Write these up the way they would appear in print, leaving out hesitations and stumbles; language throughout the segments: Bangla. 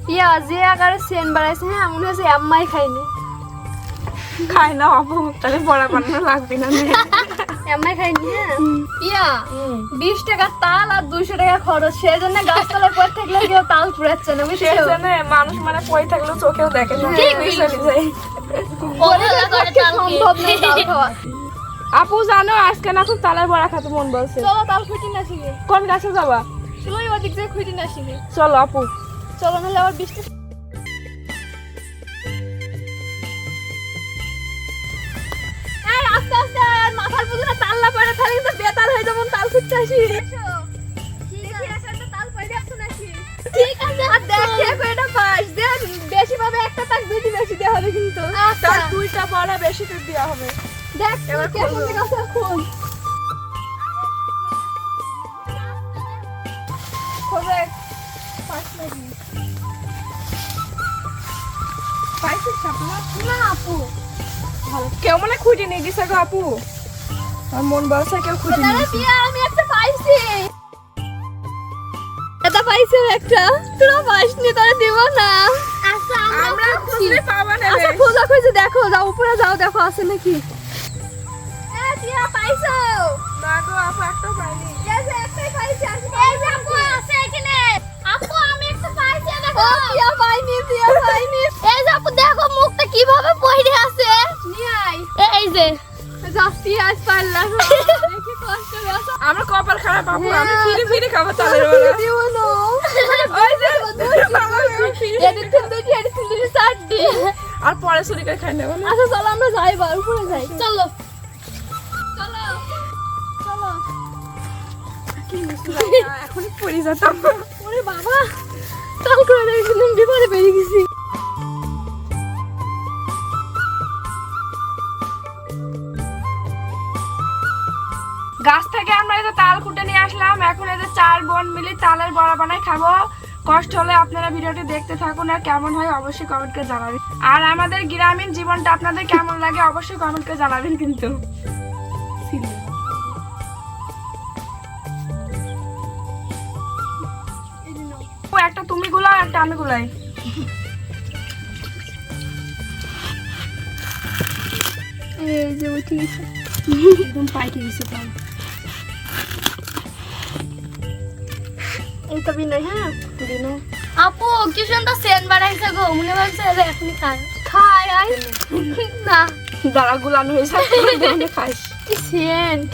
পিয়া যে আকারে সেন বাড়াইছে, হ্যাঁ মনে হচ্ছে আম্মাই খাইনি। খাই না আপু, তাহলে বড়া বানানো লাগবে না। আম্মাই খাইনি। হ্যাঁ পিয়া 20 টাকা তাল আর 200 টাকা খরচ, সেই জন্য গাছতলায় পড়ে থাকলে কেউ তাল ফুরাচ্ছে না, বুঝছো? সেই জন্য মানুষ মানে পড়ে থাকলেও চোখেও দেখে না, চলে যায়। সম্ভব নেই তাল খাওয়া। আপু জানো আজকে না খুব তালের বড়া খেতে মন বলছে। চলো তাল খুঁটি না শিখে। কোন গাছে যাবা? চলো ওদিক থেকে খুঁটি না শিখে। চলো আপু। চলো নাহলে আবার বৃষ্টি। এই আস্তে আস্তে আর মাথার পুজোটা তাল না পড়ে, তাহলে কিন্তু বেতাল হয়ে যাবো। তাল খুঁজতে আসি। ঠিক আছে, আর দেখ কে এটা পাস দেখ, বেশি পাবে একটা, তাক দুইটি বেশি দেওয়া হবে কিন্তু। তার দুইটা বড়া বেশি করে দেওয়া হবে। দেখ এবার কে কোন গাছে খোঁজ খোঁজে পাস লাগি। পাইছিস সাপলা? না আপু, ভালো কেউ মানে খুঁজে নিয়ে গেছে গো আপু। আর মন বলছে কেউ খুঁজে নিয়ে আরে পিয়া আমি একটা পাইছি। এটা পাইছি একটা, তোরা পাসনি, তোরা দিব না। আচ্ছা আমরা খুঁজলে পাবা না। আচ্ছা খোঁজা খুঁজে দেখো, যাও উপরে যাও, দেখো আছে নাকি। এ পিয়া পাইছো? না গো আপু, একটাও পাইনি। এই যে একটাই পাইছি। এই যে আপু আছে এখানে। আপু আমি একটা পাইছি, দেখো। ও পিয়া পাইনি, পিয়া পাইনি। এই যে আপু দেখো মুখটা কিভাবে পড়ে আছে। নিয়ে আই। এই যে জাস্তি আজ পারলাম। দেখি কষ্ট হচ্ছে। আমরা কপাল খারাপ আপু, আমি ফিরে ফিরে খাবো তালের বড়া। দিও না। ওই যে এদিক থেকে দুইটি, এদিক থেকে দুইটি, চারটি। আর পরে চুরি করে খাই নেবো না। আচ্ছা চলো আমরা যাই, বা উপরে যাই। চলো চলো চলো। এখন পড়ে যেতাম। ওরে বাবা, তাল করে রেখেছিলাম, বিপদে বেরিয়ে গেছি। গাছ থেকে আমরা এই যে তাল কুটে নিয়ে আসলাম, এখন এই যে 4 বোন মিলে তালের বড়া বানাই খাবো। কষ্ট হলে আপনারা ভিডিওটি দেখতে থাকুন, আর কেমন হয় অবশ্যই কমেন্ট করে জানাবেন। আর আমাদের গ্রামীণ জীবনটা আপনাদের কেমন লাগে অবশ্যই কমেন্ট করে জানাবেন কিন্তু। ও একটা তুমি গুলাও, একটা আমি গুলাই। এই যে উঠে গেছে, একদম পাইকে গেছে তাল। এই তো বিনয়। হ্যাঁ দিনো আপু কি সুন্দর সেন বানাইছে গো, মনে হচ্ছে এখনই খাই খাই। আই না দাঁড়া গুলানো হয়েছে, খাইস। কি সেন্ট।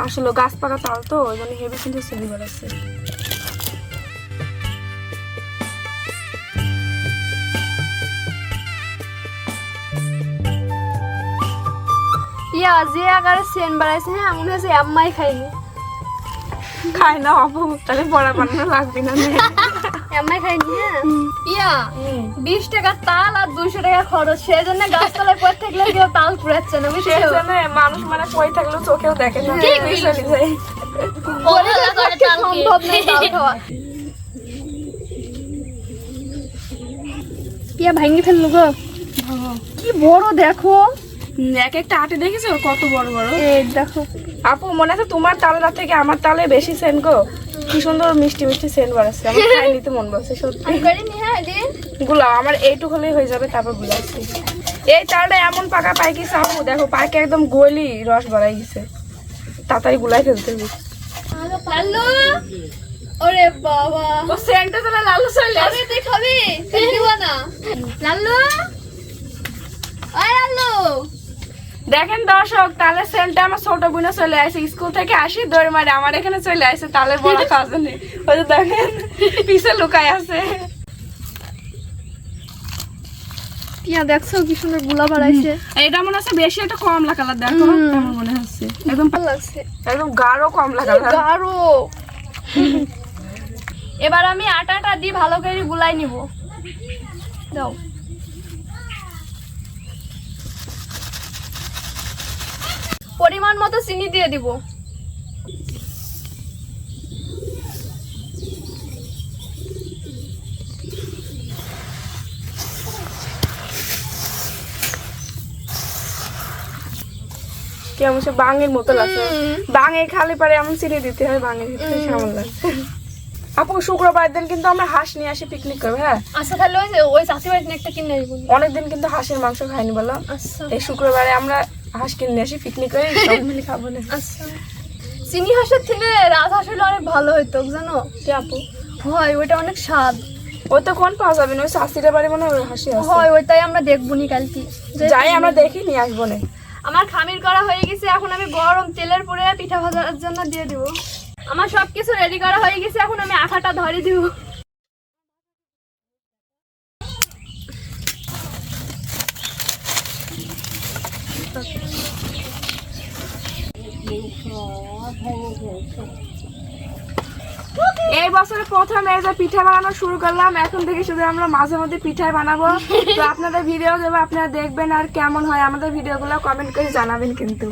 আসলে গাছ পাকা তাল তো ওই জন্য হেভি কিন্তু সেন্ট বেরোচ্ছে। পিয়া যে আকারে সেন বাড়াইছে, হ্যাঁ মনে হচ্ছে আম্মাই খাইনি। খাই না আপু, তাহলে বড়া বানানো লাগবে না। আম্মাই খাইনি। হ্যাঁ পিয়া 20 টাকা তাল আর 200 টাকা খরচ, সেই জন্য গাছতলায় পড়ে থাকলে কেউ তাল ফুরাচ্ছে না, বুঝছো? সেই জন্য মানুষ মানে পড়ে থাকলেও চোখেও দেখে না, চলে যায়। সম্ভব নেই তাল খাওয়া। পিয়া ভাঙি ফেললো গো, কি বড় দেখো। এক একটা আটে দেখেছো কত বড় বড়। এই দেখো আপু মনে আছে তোমার তালটা থেকে আমার তালে বেশি সেন্ট গো, কি সুন্দর মিষ্টি মিষ্টি সেন্ট বাড়াচ্ছে। আমার খাই নিতে মন বলছে সত্যি। আমি করিনি। হ্যাঁ দিন গুলাও আমার এইটুকু হলেই হয়ে যাবে, তারপর গুলাচ্ছি। এই তালটা এমন পাকা পাই গেছে আপু, দেখো পাকে একদম গলি রস বাড়াই গেছে, তাড়াতাড়ি গুলাই ফেলতে হবে। লাল্লু, ওরে বাবা, ও সেন্টটা চলে লালু চলে আমি তুই খাবি? তুই দিব না? লাল্লু, ওই লাল্লু। দেখেন দর্শক, তালের সেন্টটা আমার ছোট বোনা চলে আসে, স্কুল থেকে আসি দৌড় মারে আমার এখানে চলে আসে তালের বড়া খাওয়ার জন্য। ওই যে দেখেন পিছে লুকায় আছে। পিয়া দেখছো কি সুন্দর গুলা বাড়াইছে। এটা মনে হচ্ছে বেশি একটা কমলা কালার, দেখো আমার মনে হচ্ছে একদম ভালো লাগছে, একদম গাঢ় কমলা কালার। গাঢ়। এবার আমি আটাটা দিয়ে ভালো করে গুলাই নিব। দাও পরিমাণ মতো চিনি দিয়ে দিব। কেমন সে বাঙের মতো লাগছে, বাঙে খালি পারে এমন চিনি দিতে হয়, বাঙের ভিতরে কেমন লাগছে। আপু শুক্রবার দিন কিন্তু আমরা হাঁস নিয়ে আসি পিকনিক করবো। হ্যাঁ আচ্ছা তাহলে ওই চাষি বাড়িতে একটা কিনে আসবো। অনেকদিন কিন্তু হাঁসের মাংস খাইনি বলো। আচ্ছা এই শুক্রবারে আমরা হাঁস কিনে আসি পিকনিক করে সবাই মিলে খাবো না। আচ্ছা চিনি হাঁসের থেকে রাজহাঁস হলে অনেক ভালো হইতো জানো কি আপু? হয় ওইটা অনেক স্বাদ। ওই তো কোন পাওয়া যাবে না, ওই শাশুড়ি বাড়ি মনে হয় হাসি আছে। হয় ওইটাই আমরা দেখবো নি কালকে যাই আমরা দেখি নিয়ে আসবো না। আমার খামির করা হয়ে গেছে, এখন আমি গরম তেলের পরে পিঠা ভাজার জন্য দিয়ে দিব। আমার সবকিছু রেডি করা হয়ে গেছে, এখন আমি আঠাটা ধরে দিব। এই বছরের প্রথম এই যে পিঠা বানানো শুরু করলাম, এখন থেকে শুধু আমরা মাঝে মধ্যে পিঠাই বানাবো। তো আপনাদের ভিডিও দেবো, আপনারা দেখবেন আর কেমন হয় আমাদের ভিডিওগুলো কমেন্ট করে জানাবেন কিন্তু।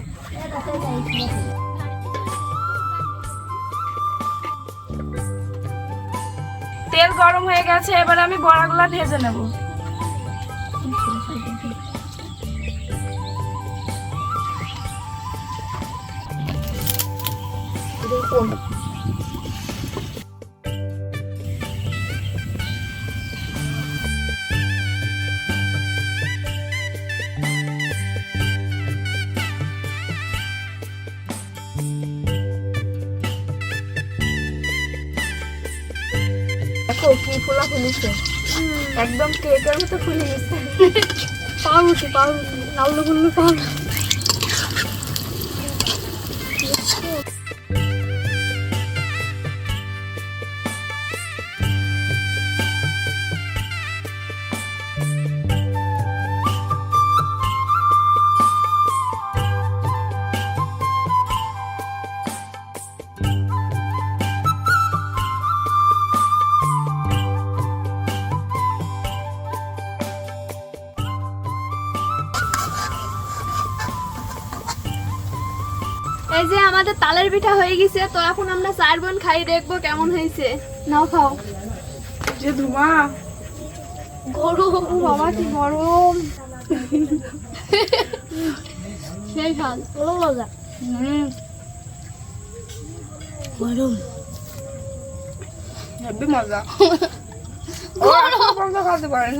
তেল গরম হয়ে গেছে, এবার আমি বড়াগুলো ভেজে নেব। দেখো কি ফুলা ফুলিছে, একদম কেকের মতো ফুলে গেছে। পাউরুটি লাল্লু গুল্লু পাউরুটি। এই যে আমাদের তালের পিঠা হয়ে গেছে, তো এখন আমরা 4 বোন খাই, দেখবো কেমন হয়েছে। নাও খাও। যে ধোঁয়া, গরম বাবা কি গরম। সেই খাল বলো মজা। গরম হেবি মজা। খাতে পারেন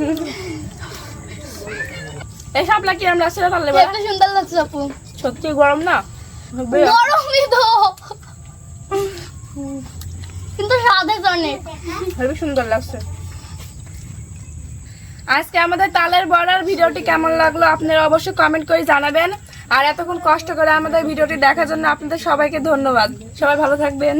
এই সাপলা কি আমরা আসলে তাহলে এত সুন্দর লাগছে আপু। সত্যি গরম না? গরমই তো, কিন্তু স্বাদে অনেক হেবি সুন্দর লাগছে। আজকে আমাদের তালের বড়ার ভিডিওটি কেমন লাগলো আপনারা অবশ্যই কমেন্ট করে জানাবেন। আর এতক্ষণ কষ্ট করে আমাদের ভিডিওটি দেখার জন্য আপনাদের সবাইকে ধন্যবাদ। সবাই ভালো থাকবেন।